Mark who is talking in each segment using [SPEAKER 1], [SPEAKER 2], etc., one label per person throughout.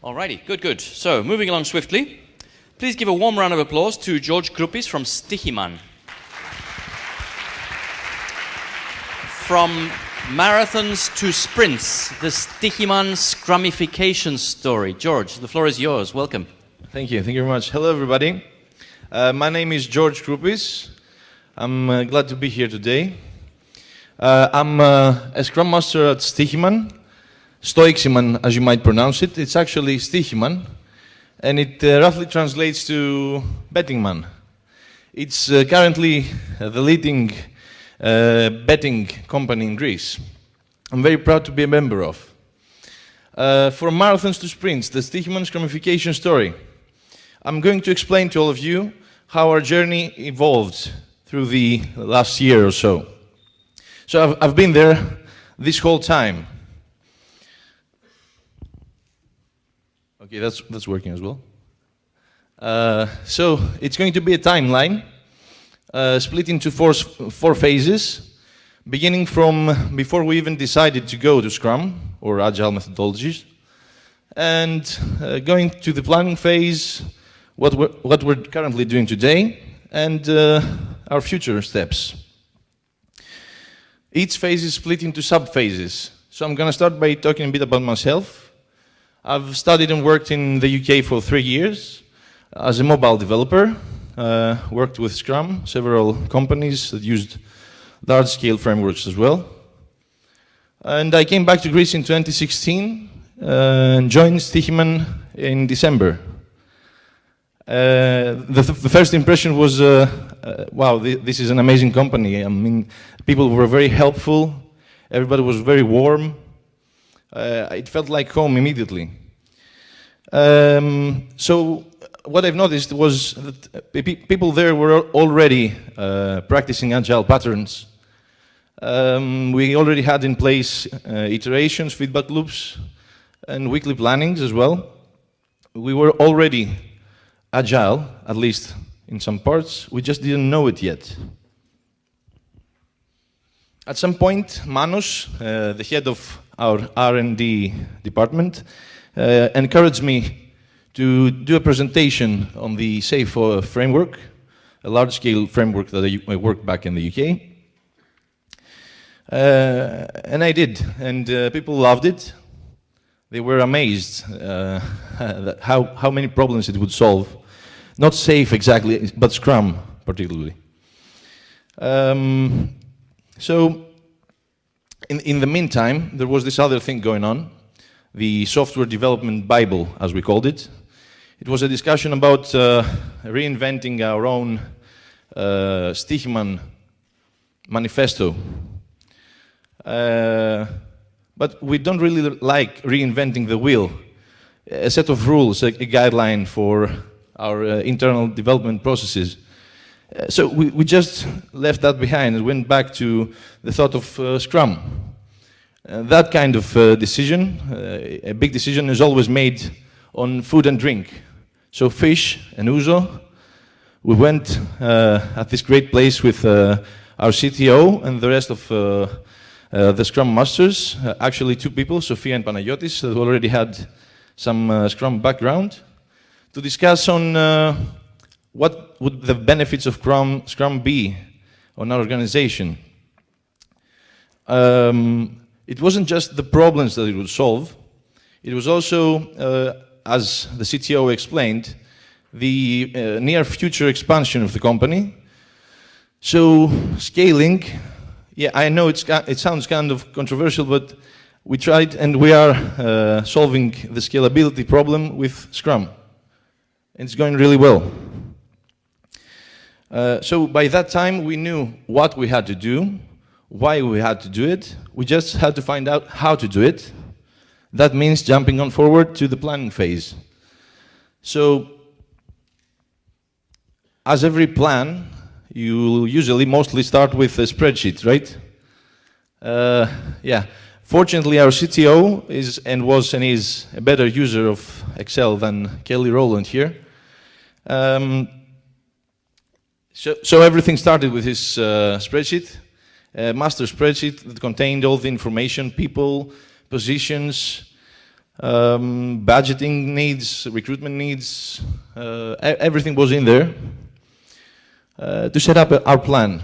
[SPEAKER 1] Alrighty, good. So, moving along swiftly, please give a warm round of applause to George Kroupis from Stoiximan. From marathons to sprints, the Stoiximan Scrumification story. George, the floor is yours. Welcome.
[SPEAKER 2] Thank you very much. Hello, everybody. My name is George Kroupis. I'm glad to be here today. I'm a Scrum Master at Stoiximan. Stoiximan, as you might pronounce it. It's actually Stoiximan, and it roughly translates to betting man. It's currently the leading betting company in Greece. I'm very proud to be a member of. From marathons to sprints, the Stoiximan Scrumification story. I'm going to explain to all of you how our journey evolved through the last year or so. So I've been there this whole time. Okay, that's working as well. So it's going to be a timeline split into four phases, beginning from before we even decided to go to Scrum or Agile methodologies, and going to the planning phase, what we're currently doing today, and our future steps. Each phase is split into sub-phases. So I'm going to start by talking a bit about myself. I've studied and worked in the UK for 3 years as a mobile developer. Worked with Scrum, several companies that used large-scale frameworks as well. And I came back to Greece in 2016 and joined Stoiximan in December. The first impression was, wow, this is an amazing company. I mean, people were very helpful. Everybody was very warm. It felt like home immediately. So what I've noticed was that people there were already practicing Agile patterns. We already had in place iterations, feedback loops, and weekly plannings as well. We were already Agile, at least in some parts. We just didn't know it yet. At some point, Manos, the head of our R&D department, encouraged me to do a presentation on the SAFE framework, a large-scale framework that I worked back in the UK. And I did, and people loved it. They were amazed at how many problems it would solve. Not SAFE exactly, but Scrum particularly. So, in the meantime, there was this other thing going on, the Software Development Bible, as we called it. It was a discussion about reinventing our own Stoiximan manifesto. But we don't really like reinventing the wheel. A set of rules, a guideline for our internal development processes. So we just left that behind and went back to the thought of Scrum. That kind of decision, a big decision, is always made on food and drink. So fish and ouzo, we went at this great place with our CTO and the rest of the Scrum Masters, actually 2 people, Sofia and Panagiotis, that already had some Scrum background, to discuss on what would the benefits of Scrum be on our organization. It wasn't just the problems that it would solve, it was also, as the CTO explained, the near future expansion of the company. So scaling, yeah, I know it sounds kind of controversial, but we tried and we are solving the scalability problem with Scrum. And it's going really well. So by that time, we knew what we had to do, why we had to do it. We just had to find out how to do it. That means jumping on forward to the planning phase. So, as every plan, you usually mostly start with a spreadsheet, right? Yeah. Fortunately, our CTO is a better user of Excel than Kelly Rowland here. So everything started with his spreadsheet, a master spreadsheet that contained all the information, people, positions, budgeting needs, recruitment needs, everything was in there to set up our plan.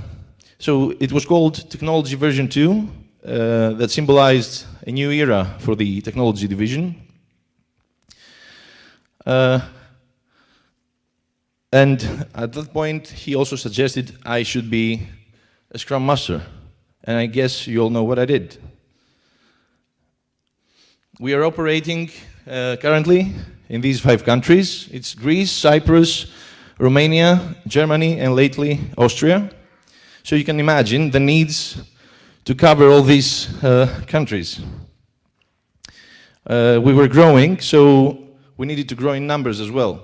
[SPEAKER 2] So it was called Technology Version 2, that symbolized a new era for the technology division. And at that point, he also suggested I should be a Scrum Master. And I guess you all know what I did. We are operating currently in these 5 countries. It's Greece, Cyprus, Romania, Germany, and lately Austria. So you can imagine the needs to cover all these countries. We were growing, so we needed to grow in numbers as well.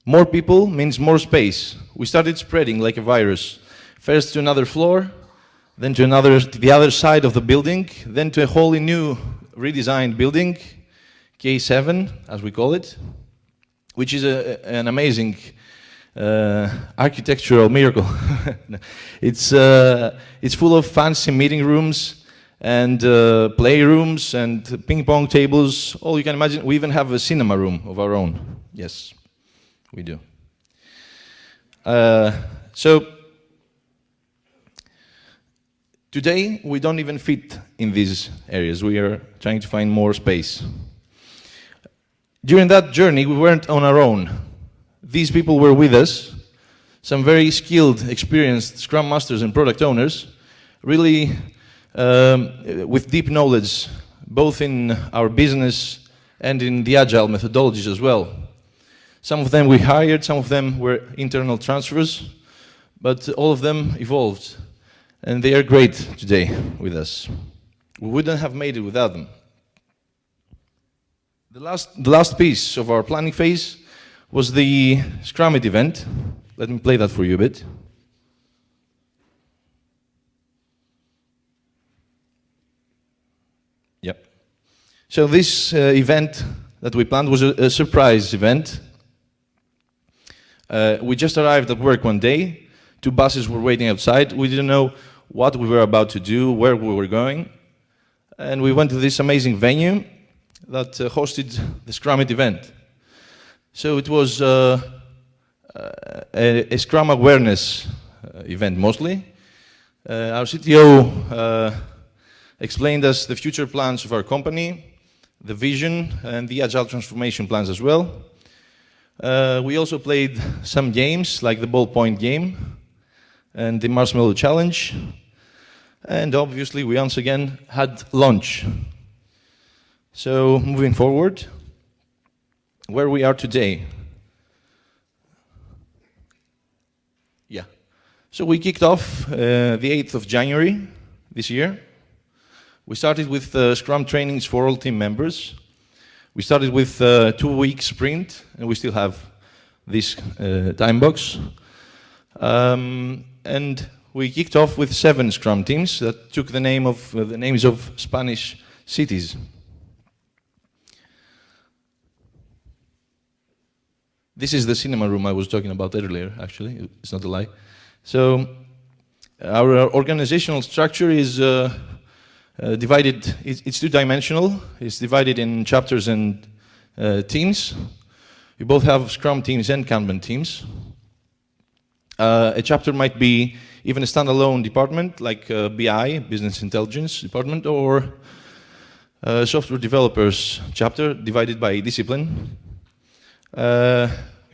[SPEAKER 2] More people means more space. We started spreading like a virus. First to another floor, then to the other side of the building, then to a wholly new redesigned building, K7, as we call it, which is an amazing architectural miracle. It's full of fancy meeting rooms and playrooms and ping pong tables, all you can imagine. We even have a cinema room of our own. Yes, we do. So today we don't even fit in these areas. We are trying to find more space. During that journey, we weren't on our own. These people were with us, some very skilled, experienced Scrum Masters and product owners, really with deep knowledge, both in our business and in the Agile methodologies as well. Some of them we hired, some of them were internal transfers, but all of them evolved, and they are great today with us. We wouldn't have made it without them. The last piece of our planning phase was the Scrummit event. Let me play that for you a bit. Yep. So this event that we planned was a surprise event. We just arrived at work one day. 2 buses were waiting outside. We didn't know what we were about to do, where we were going. And we went to this amazing venue that hosted the Scrummit event. So it was a Scrum awareness event mostly. Our CTO explained us the future plans of our company, the vision, and the Agile transformation plans as well. We also played some games, like the ballpoint game and the marshmallow challenge. And obviously, we once again had lunch. So, moving forward, where we are today. Yeah. So we kicked off the 8th of January this year. We started with Scrum trainings for all team members. We started with a 2-week sprint, and we still have this time box. And we kicked off with 7 Scrum teams that took the names of Spanish cities. This is the cinema room I was talking about earlier, actually. It's not a lie. So our organizational structure is divided, it's 2-dimensional. It's divided in chapters and teams. We both have Scrum teams and Kanban teams. A chapter might be even a standalone department, like BI, Business Intelligence Department, or a software developers chapter divided by discipline.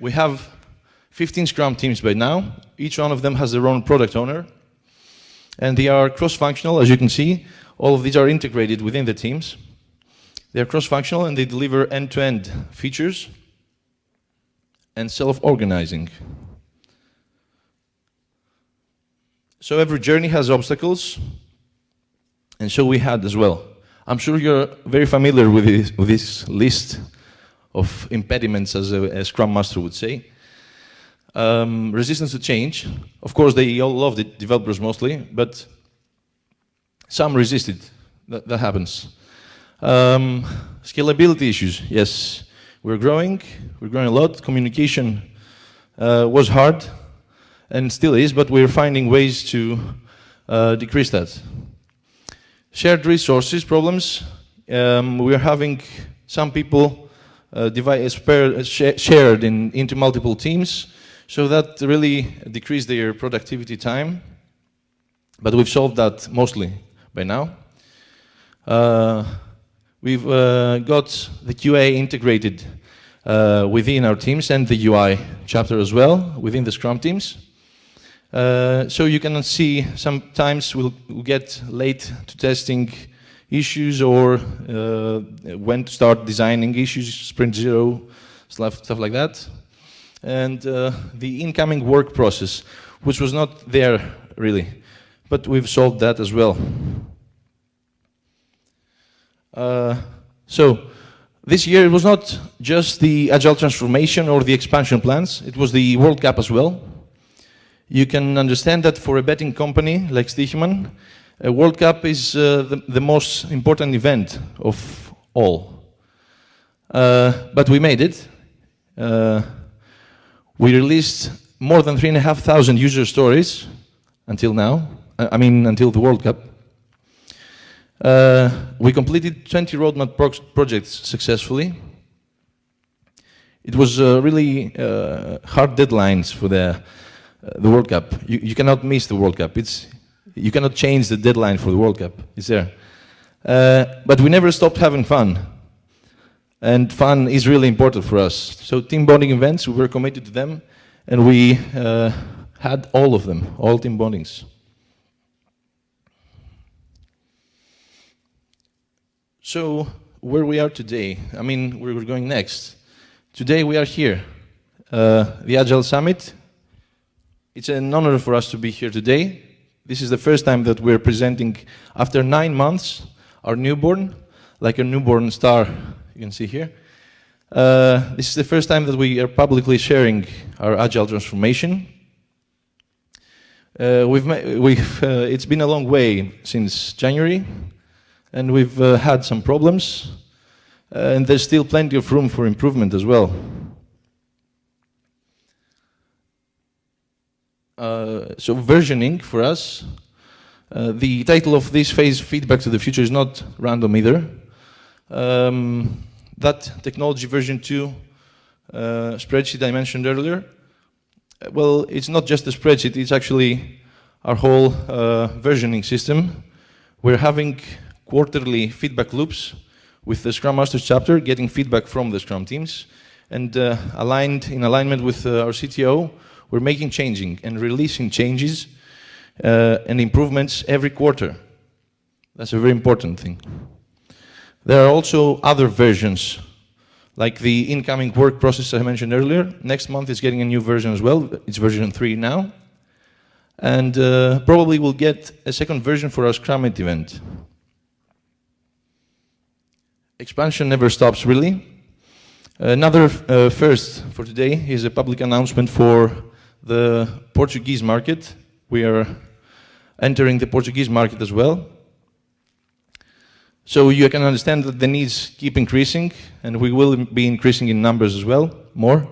[SPEAKER 2] We have 15 Scrum teams by now. Each one of them has their own product owner. And they are cross-functional, as you can see. All of these are integrated within the teams. They are cross-functional and they deliver end-to-end features and self-organizing. So every journey has obstacles, and so we had as well. I'm sure you're very familiar with this list of impediments, as a Scrum Master would say. Resistance to change. Of course, they all loved it, developers mostly, but some resisted. That happens. Scalability issues. Yes, we're growing a lot. Communication was hard, and still is, but we're finding ways to decrease that. Shared resources problems. We are having some people shared into multiple teams, so that really decreased their productivity time. But we've solved that mostly by now. We've got the QA integrated within our teams and the UI chapter as well, within the Scrum teams. So you can see sometimes we'll get late to testing issues or when to start designing issues, sprint zero, stuff like that. And the incoming work process, which was not there really, but we've solved that as well. So this year it was not just the Agile transformation or the expansion plans, it was the World Cup as well. You can understand that for a betting company like Stoiximan, a World Cup is the most important event of all. But we made it. We released more than 3,500 user stories until now, until the World Cup. We completed 20 roadmap projects successfully. It was really hard deadlines for the World Cup. You cannot miss the World Cup. You cannot change the deadline for the World Cup. It's there. But we never stopped having fun. And fun is really important for us. So team bonding events, we were committed to them, and we had all of them, all team bondings. So where we are today, where we're going next. Today we are here, the Agile Summit. It's an honor for us to be here today. This is the first time that we're presenting, after 9 months, our newborn, like a newborn star, you can see here. This is the first time that we are publicly sharing our Agile transformation. It's been a long way since January, and we've had some problems, and there's still plenty of room for improvement as well. So versioning for us, the title of this phase, Feedback to the Future, is not random either. That technology version 2 spreadsheet I mentioned earlier, well, it's not just a spreadsheet, it's actually our whole versioning system. We're having quarterly feedback loops with the Scrum Masters chapter, getting feedback from the Scrum teams, and in alignment with our CTO, we're making changing and releasing changes and improvements every quarter. That's a very important thing. There are also other versions, like the incoming work process I mentioned earlier. Next month is getting a new version as well. It's version 3 now. And probably we'll get a second version for our Scrum-It event. Expansion never stops, really. Another first for today is a public announcement for the Portuguese market. We are entering the Portuguese market as well. So you can understand that the needs keep increasing, and we will be increasing in numbers as well, more.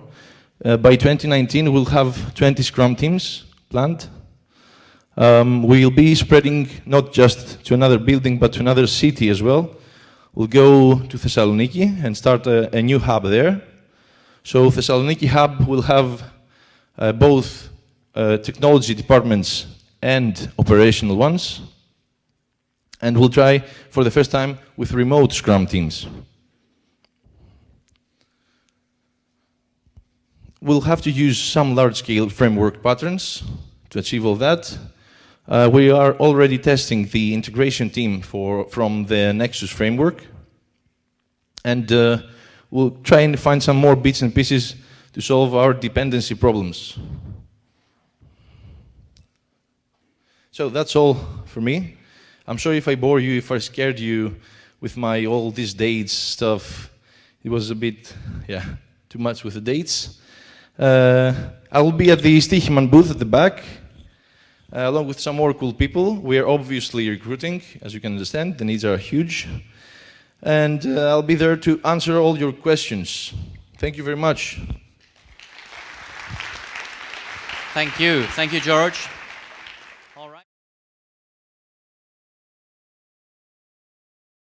[SPEAKER 2] By 2019, we'll have 20 Scrum teams planned. We'll be spreading not just to another building, but to another city as well. We'll go to Thessaloniki and start a new hub there. So Thessaloniki hub will have both technology departments and operational ones. And we'll try for the first time with remote Scrum teams. We'll have to use some large-scale framework patterns to achieve all that. We are already testing the integration team from the Nexus framework. And we'll try and find some more bits and pieces to solve our dependency problems. So that's all for me. I'm sorry if I bore you, if I scared you with all these dates stuff. It was a bit, too much with the dates. I will be at the Stoiximan booth at the back, along with some more cool people. We are obviously recruiting, as you can understand. The needs are huge. And I'll be there to answer all your questions. Thank you very much.
[SPEAKER 1] Thank you. Thank you, George.